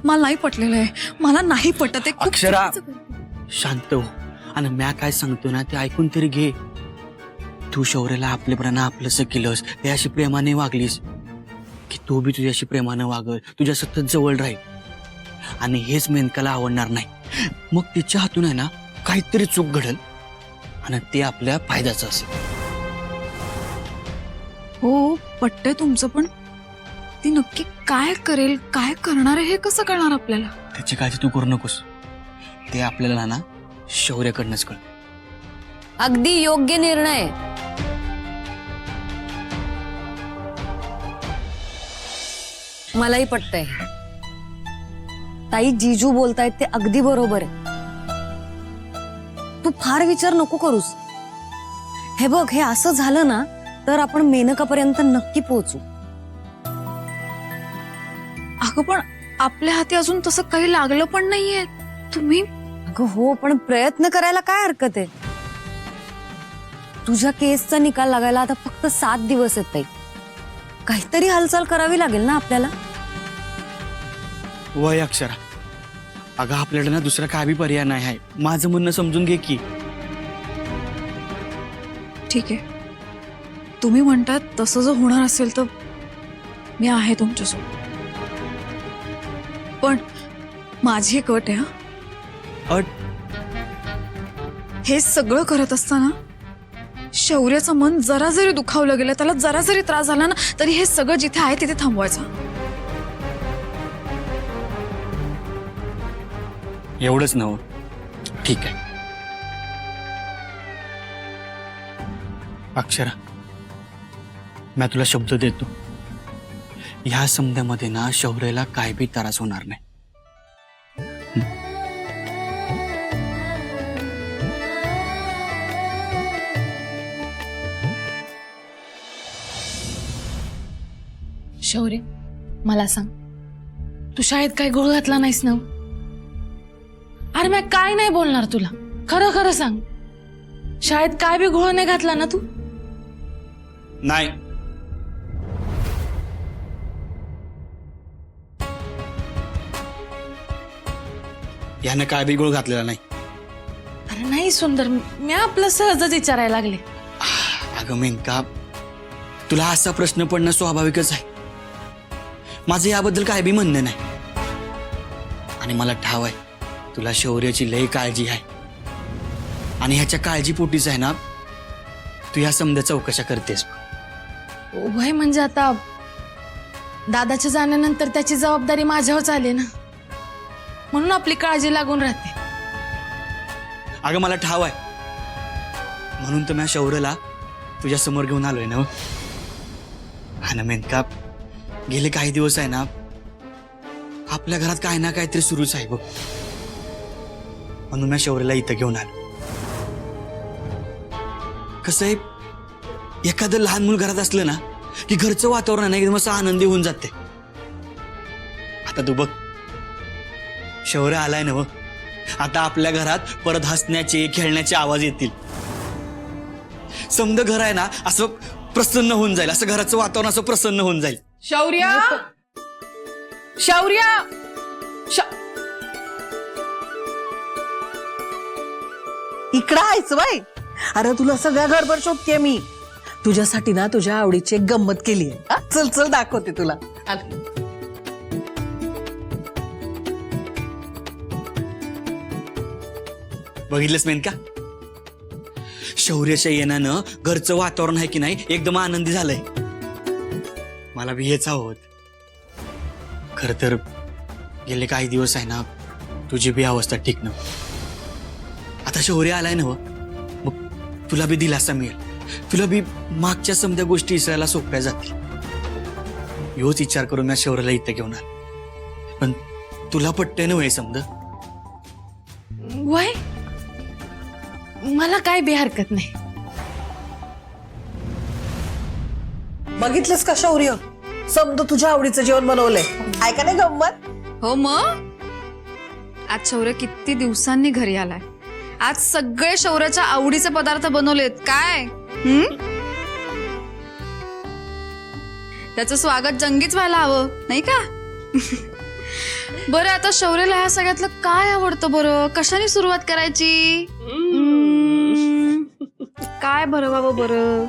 मला नाही पटलेलं आहे, मला नाही पटत आहे. खूप अक्षरा, चुकीचं करते. शांत हो आणि म्या काय सांगतो ना ते ऐकून तरी घे. तू शौर्याला आपलेपणानं आपलंसं केलंस, त्याशी प्रेमाने वागलीस की तू बी तुझ्याशी प्रेमानं वागल, तुझ्या सतत जवळ राहील. आणि हेच मेनकाला आवडणार नाही. मग तिच्या हातून आहे ना काहीतरी चूक घडल आणि ते आपल्या फायद्याचं असेल. हो पटतंय तुमचं, पण ती नक्की काय करेल, काय करणार आहे हे कसं कळणार आपल्याला? त्याची काळजी तू करू नकोस. ते आपल्याला ना शौर्याकडनंच कळ. अगदी योग्य निर्णय. मलाही पटतंय. ताई जीजू बोलतायत ते अगदी बरोबर आहे. तू फार विचार नको करूस. हे बघ, हे असं झालं ना तर आपण मेनकापर्यंत नक्की पोहोचू. अगं पण आपल्या हाती अजून तसं काही लागलं पण नाहीये. तुम्ही अगं हो, पण प्रयत्न करायला काय हरकत आहे. तुझ्या केसचा निकाल लागायला आता फक्त 7 दिवस आहेत ताई. काहीतरी हालचाल करावी लागेल ना आपल्याला. वय अक्षरा, अगं आपल्याला ना दुसरा काय बी पर्याय नाही आहे. माझं म्हणणं समजून घे की. ठीक आहे, तुम्ही म्हणतात तसं जर होणार असेल तर मी आहे तुमच्यासोबत. पण माझी एक अट आहे हा. अट? हे सगळं करत असताना शौर्याचं मन जरा जरी दुखावलं गेलं, त्याला जरा जरी त्रास झाला ना, तरी हे सगळं जिथे आहे तिथे थांबवायचं. एवढंच नव? ठीक आहे अक्षरा, मी तुला शब्द देतो, ह्या समध्यामध्ये ना शौर्याला काय बी त्रास होणार नाही. शौर्य, मला सांग, तू शाळेत काय घोळ घातला नाहीस ना? अरे मी काय नाही बोलणार तुला, खरं खरं सांग. शाळेत काय बी घोळ नाही घातला ना तू? नाही. यानं काय बी गोळ घातलेला नाही. अरे नाही सुंदर, मी आपलं सहजच विचारायला लागले. अगं मेनका, तुला असा प्रश्न पडणं स्वाभाविकच आहे. माझं याबद्दल काय बी म्हणणं नाही. आणि मला ठाव आहे तुला शौर्याची लई काळजी आहे. आणि ह्याच्या काळजीपोटीच आहे ना तू या समध्या चौकशा करतेस. वय म्हणजे आता दादाच्या जाण्यानंतर त्याची जबाबदारी माझ्यावर आली ना, म्हणून आपली काळजी लागून राहते. अगं मला ठाव आहे, म्हणून तर मी शौर्याला तुझ्या समोर घेऊन आलोय ना. हा ना मेनका, गेले काही दिवस आहे ना आपल्या घरात काही ना काहीतरी सुरूच आहे बघ. म्हणून मी शौर्याला इथं घेऊन आलो. कसं आहे, एखादं लहान मूल घरात असलं ना की घरचं वातावरण ना एकदम असं आनंदी होऊन जाते. आता तू बघ, शौर्य आलाय ना बघ, आता आपल्या घरात परत हसण्याचे खेळण्याचे आवाज येतील. समद घर आहे ना असं प्रसन्न होऊन जाईल, असं घराचं वातावरण असं प्रसन्न होऊन जाईल. शौर्य, शौर्य, इकडं आहेस बाई. अरे तुला सगळ्या घरभर शोधते मी. तुझ्यासाठी ना तुझ्या आवडीची एक गंमत केली आहे. चल चल दाखवते तुला. बघितलंस मेनका, शौर्याच्या येण्यानं घरचं वातावरण आहे की नाही एकदम आनंदी झालंय. मला बी हेच हवं. खर तर गेले काही दिवस आहे ना तुझी बी अवस्था ठीक नव्हती. आता शौर्य आलाय ना मग तुला बी दिलासा मिळेल. तुला बी मागच्या समध्या गोष्टी विसरायला सोप्या जातील. ह्योच विचार करून मी शौर्याला इथं घेऊन आलो. पण तुला पटतंय ना वय समज? वय मला काय बी हरकत नाही. बघितलंस का शौर्य, समद तुझ्या आवडीचं जेवण बनवलंय. ऐका नाही गंमत? हो मग, आज शौर्य किती दिवसांनी घरी आलाय. आज सगळे शौर्याच्या आवडीचे पदार्थ बनवलेत. काय त्याचं स्वागत जंगीच व्हायला हवं नाही का? बरं आता शौर्यला ह्या सगळ्यातलं काय आवडतं बरं? कशाने सुरुवात करायची? काय बरं बाबा बरं?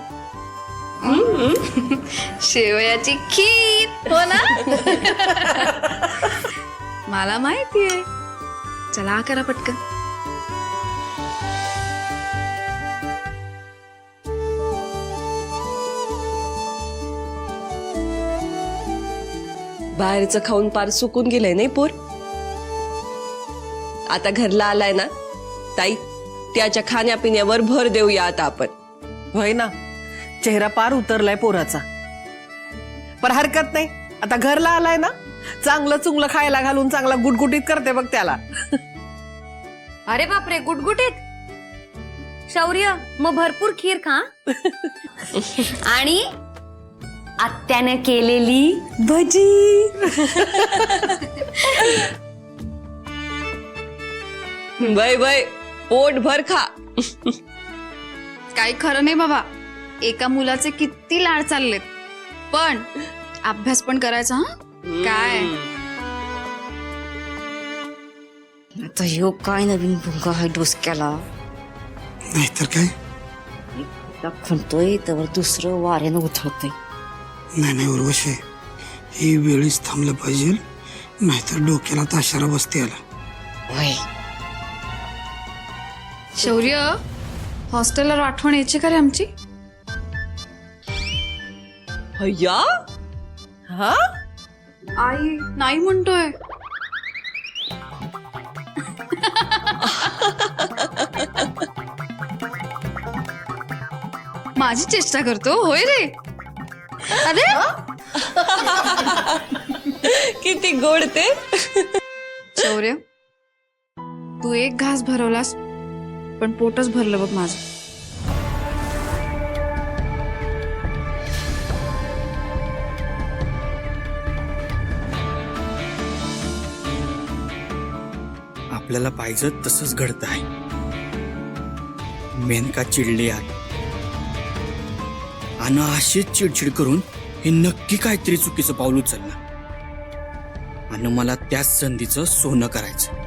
शेवयाची खीर हो ना? मला माहितीये. चला करा पटकन. बाहेरचं खाऊन पार सुकून गेलंय नाही पोर. आता घरला आलाय ना ताई, त्याच्या खाण्यापिण्यावर भर देऊया आता आपण. होय ना, चेहरा पार उतरलाय पोराचा. पण हरकत नाही, आता घरला आलाय ना, चांगलं चुंगलं खायला घालून चांगला गुटगुटीत करते बघ त्याला. अरे बापरे, गुटगुटीत. शौर्य मग भरपूर खीर खा. आणि आत्याने केलेली भजी. बाय बाय, पोट भर खा. काही खरं नाही बाबा. एका मुलाचे किती लाड चाललेत, पण अभ्यास पण करायचा. हा काय आता ह्यो काय नवीन भुंगा आहे डोसक्याला. नाहीतर काय. खुंटतोय तर दुसरं वाऱ्यानं उथळतंय. नाही उर्वशी, ही वेळीच थांबलं पाहिजे, नाहीतर डोक्याला ताशारा बसते आला. होय. शौर्य, हॉस्टेलला आठवण यायची का रे आमची? हय्या हा, आई नाही म्हणतोय. माझी चेष्टा करतो होय रे. अरे किती गोड ते. शौर्य, तू एक घास भरवलास पण पोटच भरलं बघ माझं. आपल्याला पाहिजे तसंच घडत आहे. मेनका चिडली आहे आणि अशीच चिडचिड करून हे नक्की काहीतरी चुकीचं पाऊल उचललं आणि मला त्याच संधीचं सोनं करायचं.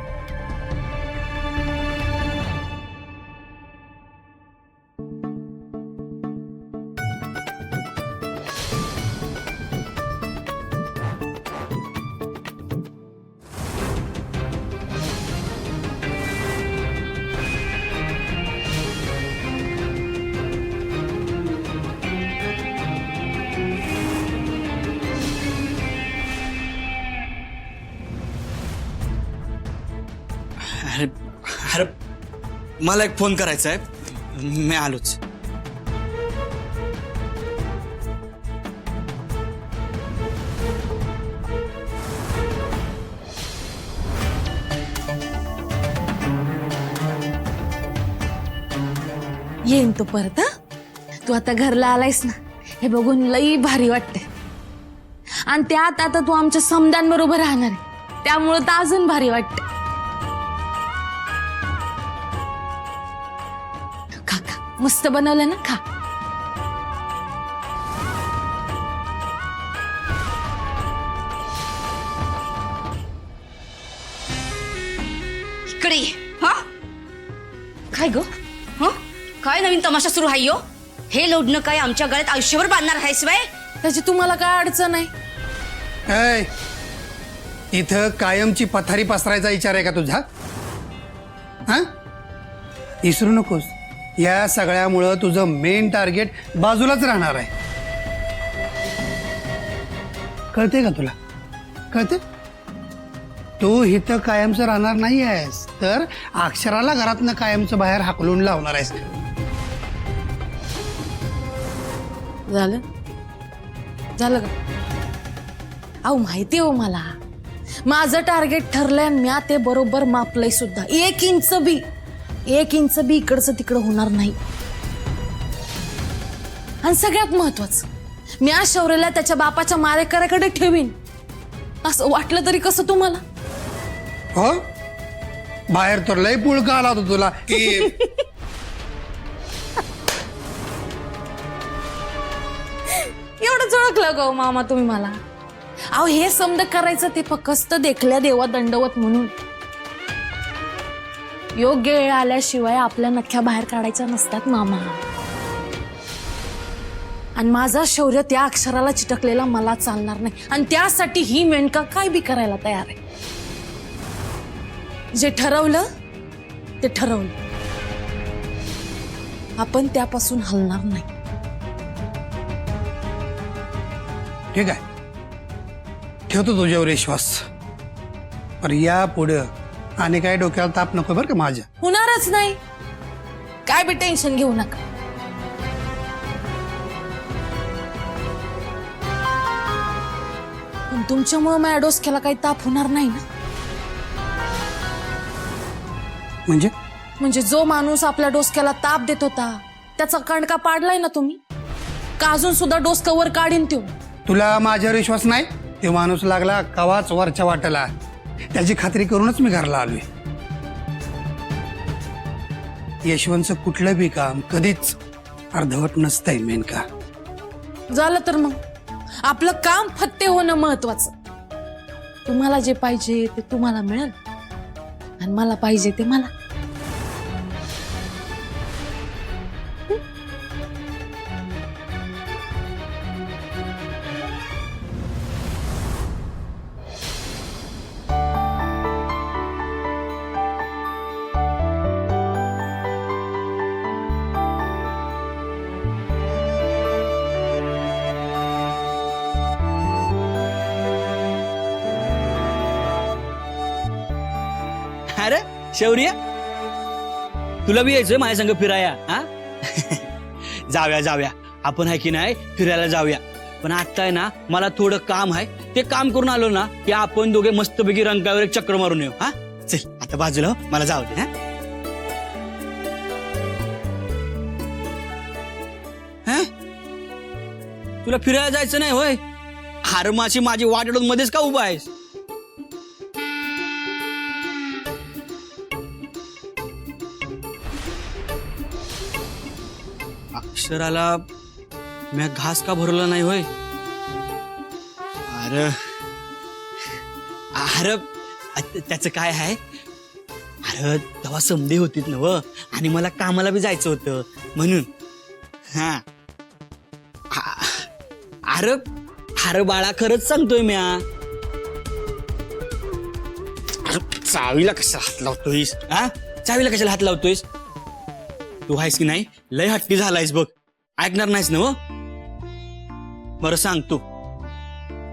अरे अरे मला एक फोन करायचा आहे, मी आलोच. येईन तो परत. तू आता घरला आलायस ना, हे बघून लई भारी वाटते. आणि त्यात आता तू आमच्या समद्यांबरोबर राहणार आहे, त्यामुळं तर अजून भारी वाटते. खा खा, मस्त बनवलं ना, खा. इकडे ये. हा काय ग? हं? काय नवीन तमाशा सुरू आहे यो? हे लोडणं काय आमच्या गळ्यात आयुष्यभर बांधणार आहेस वय? त्याची तुम्हाला काय अडचण आहे? ऐ, इथं कायमची पथारी पसरायचा विचार आहे का तुझा? हा, विसरू नकोस, या सगळ्यामुळं तुझं मेन टार्गेट बाजूलाच राहणार आहे. कळते का तुला? कळते? तू इथं कायमचं राहणार नाही आहेस, तर अक्षराला घरातनं कायमचं बाहेर हाकलून लावणार आहेस. झालं झालं का? अहो माहिती हो मला, माझं टार्गेट ठरलंय आणि मी ते बरोबर मापलंय सुद्धा. एक इंच बी इकडचं तिकडं होणार नाही. आणि सगळ्यात महत्वाचं, मी आज शौर्यला त्याच्या बापाच्या मारेकऱ्याकडे ठेवीन असं वाटलं तरी कसं तुम्हाला? हो, बाहेर तर लय पुळका आला होता तुला की एवढंच ओळखलं का हो मामा तुम्ही मला? अहो हे समज करायचं ते फक्त देखल्या देवा दंडवत म्हणून. योग्य वेळ आल्याशिवाय आपल्या नख्या बाहेर काढायच्या नसतात मामा. आणि माझा शौर्य त्या अक्षराला चिटकलेला मला चालणार नाही. आणि त्यासाठी ही मेनका काय बी करायला तयार आहे. जे ठरवलं ते ठरवलं. आपण त्यापासून हलणार नाही. ठीक आहे, ठेवतो तुझ्यावर विश्वास. पण या पुढं आणि काय डोक्याला ताप नको बरं का माझ्या. होणारच नाही. काय बी टेन्शन घेऊ नका. पण तुमच्यामुळे माझ्या डोसक्याला काही ताप होणार नाही ना. म्हणजे जो माणूस आपल्या डोसक्याला ताप देत होता त्याचा कणका पाडलाय ना तुम्ही, का अजून सुद्धा डोस कवर काढीन तो. तुला माझ्यावर विश्वास नाही? ते माणूस लागला कवाच वरच्या वाटेला. त्याची खात्री करूनच मी घरला आलोय. यशवंतचं कुठलं बी काम कधीच अर्धवट नसतंय मेनका. झालं तर मग आपलं काम फत्ते होणं महत्वाचं. तुम्हाला जे पाहिजे ते तुम्हाला मिळेल आणि मला पाहिजे ते मला. अरे शौर्य, तुला बी यायचंय माझ्या संग फिराया? हा जाऊया जाऊया, आपण आहे की नाही फिरायला जाऊया. पण आता आहे ना मला थोडं काम आहे, ते काम करून आलो ना की आपण दोघे मस्तपैकी रंकाळ्यावर एक चक्र मारून येऊ. हा चल आता बाजूला हो, मला जाऊ दे. हा तुला फिरायला जायचं नाही होय? हारमाशी माझी वाट अडून मध्येच का उभा आहेस? अक्षराला मी घास का भरला नाही होय? अरे अरे त्याचं काय आहे? अरे तेव्हा समधी होतीत ना व, आणि मला कामाला बी जायचं होतं म्हणून. हा अरे अरे बाळा, खरंच सांगतोय म्या. चावीला कशाला हात लावतोयस? हा चावीला कशाला हात लावतोयस? तू आहेस की नाही लय हट्टी झालायस बघ. ऐकणार नाहीस ना? बरं सांग तू,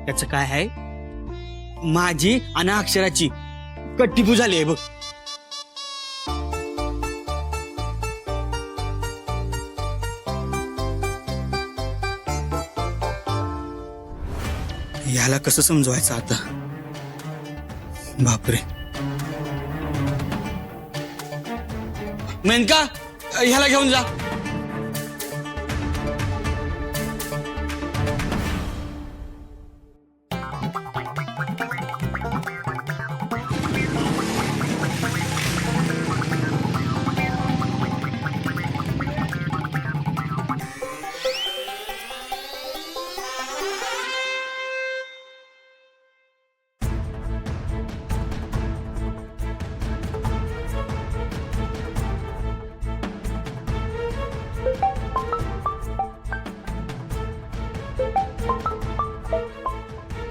त्याच काय आहे? माझी आणि अक्षराची कट्टीपू झाली आहे बघ. याला कसं समजवायचं आता? बापरे. मेनका, ह्याला घेऊन जा.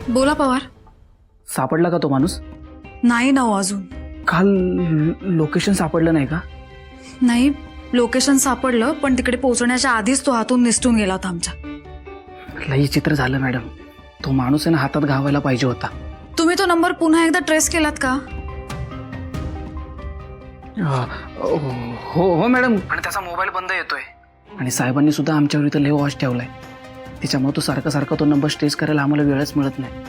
बोला पवार. सापडला का तो माणूस? नाही ना हो अजून. काल लोकेशन सापडलं नाही का? नाही, लोकेशन सापडलं पण तिकडे पोहोचण्याच्या आधीच तो हातून निसटून गेला होता आमच्या. लई चित्र झालं मॅडम. तो माणूस आहे ना हातात घावायला पाहिजे होता. तुम्ही तो नंबर पुन्हा एकदा ट्रेस केलात का? हो हो मॅडम, आणि त्याचा मोबाईल बंद येतोय. आणि साहेबांनी सुद्धा आमच्यावर इथं लय वॉच ठेवलाय. त्याच्यामुळे तो सारखा सारखा तो नंबर ट्रेस करायला आम्हाला वेळच मिळत नाही.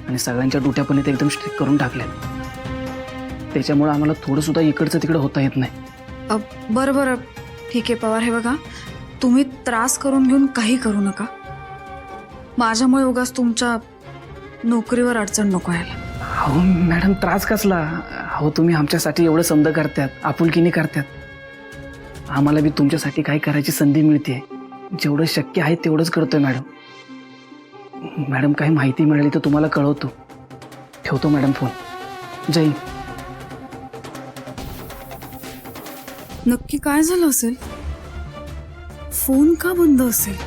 आणि सगळ्यांच्या डुट्या पण इथे एकदम स्ट्रिक्ट करून टाकल्या. त्याच्यामुळे आम्हाला थोडं सुद्धा इकडचं तिकडं होता येत नाही. बरं बरं ठीक आहे पवार. हे बघा, तुम्ही त्रास करून घेऊन काही करू नका. माझ्यामुळे उगाच तुमच्या नोकरीवर अडचण नको यायला. हो मॅडम, त्रास कसला? हो तुम्ही आमच्यासाठी एवढं समज करतात, आपुलकीने करतात. आम्हाला बी तुमच्यासाठी काही करायची संधी मिळते. जेवढं शक्य आहे तेवढंच करतोय मॅडम. मॅडम काही माहिती मिळाली तर तुम्हाला कळवतो. ठेवतो मॅडम फोन. जय हिंद. नक्की काय झालं असेल? फोन का बंद असेल?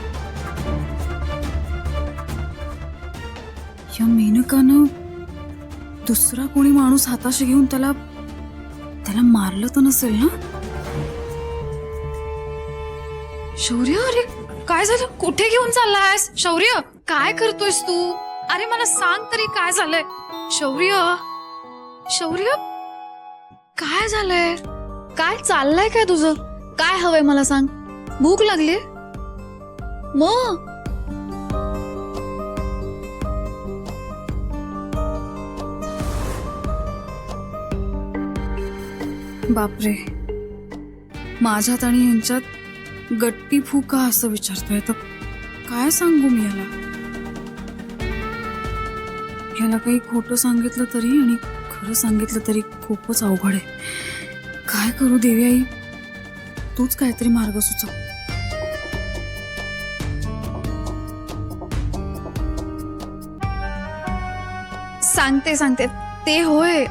या मेनकानं दुसरा कोणी माणूस हाताशी घेऊन त्याला मारलं तर नसेल ना? शौर्य, अरे काय झालं? कुठे घेऊन चाललायस? शौर्य, काय करतोयस तू? अरे मला सांग तरी काय झालंय? शौर्य, शौर्य, काय झालंय? काय चाललंय काय तुझं? काय हवंय मला सांग. भूक लागली मग? बापरे, माझ्यात आणि यांच्यात गट्टी फुका असं विचारतोय तर काय सांगू मी याला? याला काही खोटं सांगितलं तरी आणि खरं सांगितलं तरी खूपच अवघड आहे. काय करू देवी आई, तूच काहीतरी मार्ग सुचव. सांगते ते होय.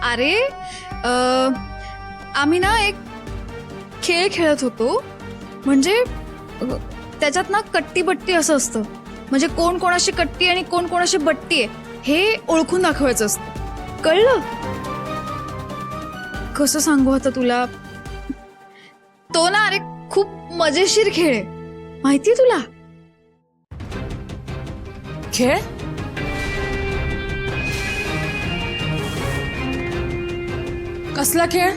अरे आम्ही ना एक खेळ खेळत होतो. म्हणजे त्याच्यात ना कट्टी बट्टी असं असतं. म्हणजे कोण कोणाशी कट्टी आणि कोण कोणाशी बट्टी आहे हे ओळखून दाखवायचं असतं. कळलं? कसं सांगू आता तुला? तो ना अरे खूप मजेशीर खेळ आहे, माहितीये तुला? खेळ? कसला खेळ?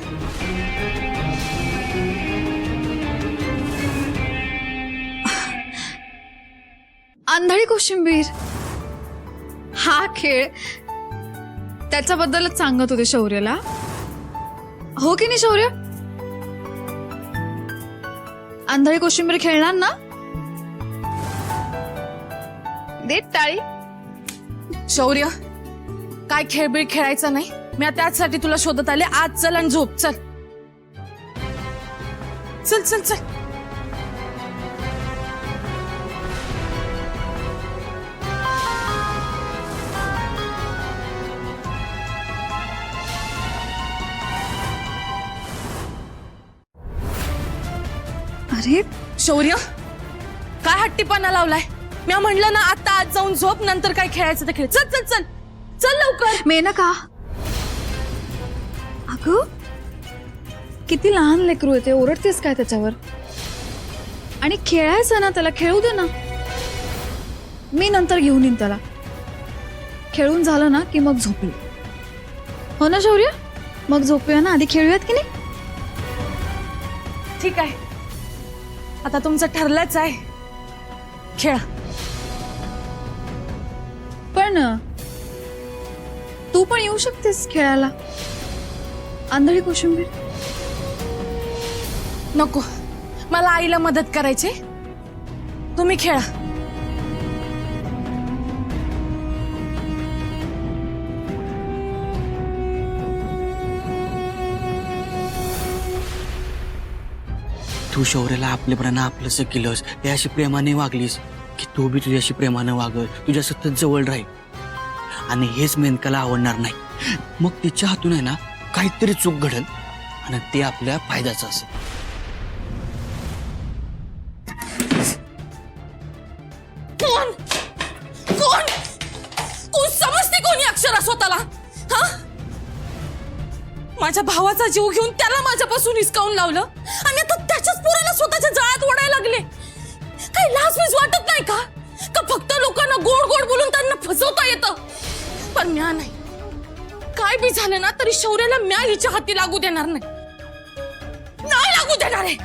आंधळी कोशिंबीर. हा खेळ त्याच्याबद्दलच सांगत होते शौर्यला. हो की नाही शौर्य? आंधळी कोशिंबीर खेळणार ना? दे टाळी. शौर्य, काय खेळबीळ खेळायचा नाही. मी त्याचसाठी तुला शोधत आले. आज चल आणि झोप. चल चल चल चल. अरे शौर्य, काय हट्टीपणा लावलाय? मी म्हणलं ना आता आज जाऊन झोप, नंतर काय खेळायचं ते खेळ. चल चल चल चल लवकर. मेनका, अगं किती लहान लेकरू आहे ते, ओरडतेस काय त्याच्यावर? आणि खेळायचं ना त्याला, खेळू दे ना. मी नंतर घेऊन येईन त्याला. खेळून झालं ना की मग झोपू. हो ना शौर्य? मग झोपूया ना, आधी खेळूयात की नाही? ठीक आहे, आता तुमचं ठरलंच आहे. खेळा. पण तू पण येऊ शकतेस खेळायला. आंधळी कोशिंबीर. नको, मला आईला मदत करायची. तुम्ही खेळा. तू शौर्याला आपलेपणानं आपलंसं केलंस, त्याशी प्रेमाने वागलीस की तू बी तुझ्याशी प्रेमानं वागल, तुझ्या सतत जवळ राहील. आणि हेच मेनकाला आवडणार नाही. मग तिच्या हातून आहे ना काहीतरी चूक घडल आणि ते आपल्या फायद्याचं असेल. कोण कोण कोण समजते कोणी अक्षरा स्वतःला? हा, माझ्या भावाचा जीव घेऊन त्याला माझ्यापासून हिसकावून लावलं आणि आता त्याच्याच पोराला स्वतःच्या जाळ्यात ओढायला लागले. काही लाजमीज वाटत नाही का? का फक्त लोकांना गोड गोड बोलून त्यांना फसवता येतं? पण म्या नाही. काय बी झालं ना तरी शौर्याला म्या हिच्या हाती लागू देणार नाही. नाही लागू देणार आहे.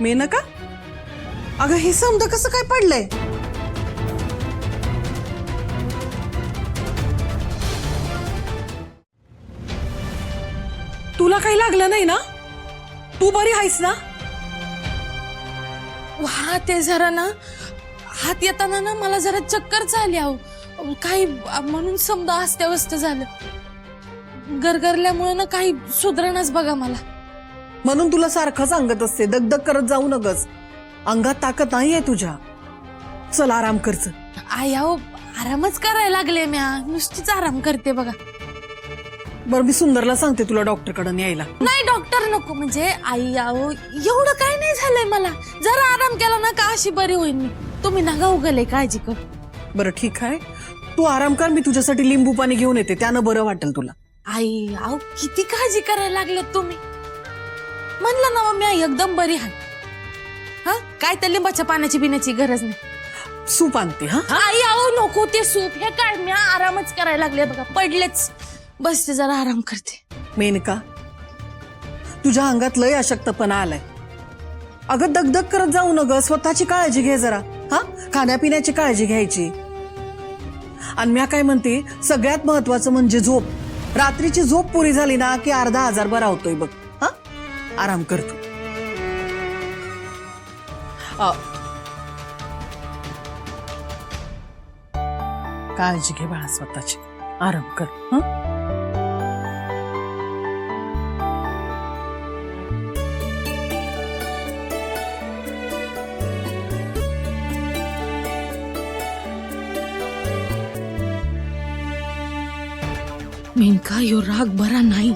मेनका, अगं हे समज कसं काय पडलंय? तुला काही लागलं नाही ना? तू बरी आहेस ना? हा, ते जरा ना हात येताना ना मला जरा चक्कर झाली. अहो काही म्हणून समजा अस्ताव्यस्त झालं. गरगरल्यामुळे ना काही सुधारणाच बघा मला. म्हणून तुला सारखं सांगत असते दगदग करत जाऊ नगस. अंगात ताकद नाहीये तुझ्या. चल आराम कर चल. आई अहो आरामच करायला लागले म्या, नुसतीच आराम करते बघा. बरं मी सुंदरला सांगते तुला डॉक्टरकडे न्यायला. नाही डॉक्टर नको, म्हणजे आई अहो एवढं काय नाही झालंय मला. जरा आराम केला ना का अशी बरी होईल मी. तुम्ही नका उगले काळजी कर. बरं ठीक आहे, तू आराम कर. मी तुझ्यासाठी लिंबू पाणी घेऊन येते, त्यानं बरं वाटेल तुला. आई अहो किती काळजी करायला लागलेत तुम्ही. म्हणलं ना मी एकदम बरी आहे. हा काय त्या लिंबाच्या पाण्याची पिण्याची गरज नाही. सूप आणते हा. आई अहो नको ते सूप, हे काय मी आरामच करायला लागले बघा. पडलेच, बसते जरा आराम करते. मेनका, तुझ्या अंगात लय अशक्तपणा आलाय. अगं दगदग करत जाऊ नग, स्वतःची काळजी घे जरा. हा खाण्यापिण्याची काळजी घ्यायची. आणि मी काय म्हणते, सगळ्यात महत्वाचं म्हणजे झोप. रात्रीची झोप पुरी झाली ना की अर्धा हजार बरा होतोय बघ. हा आराम कर तू. काळजी घे बाळा स्वतःची. आराम कर. हं मेनका यो राग बरा नाही.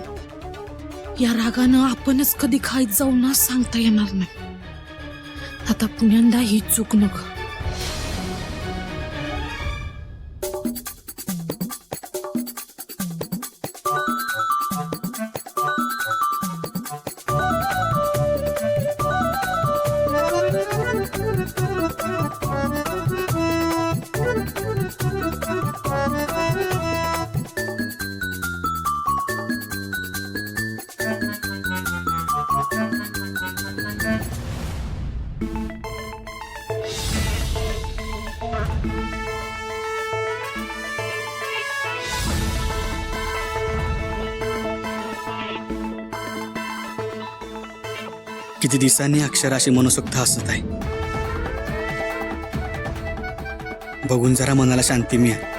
या रागानं आपणच कधी खायत जाऊ ना सांगता येणार नाही. आता पुण्यांदा ही चूक नको. किती दिवसांनी अक्षराशी मनसोक्त हसत आहे. बघून जरा मनाला शांती मिळेल.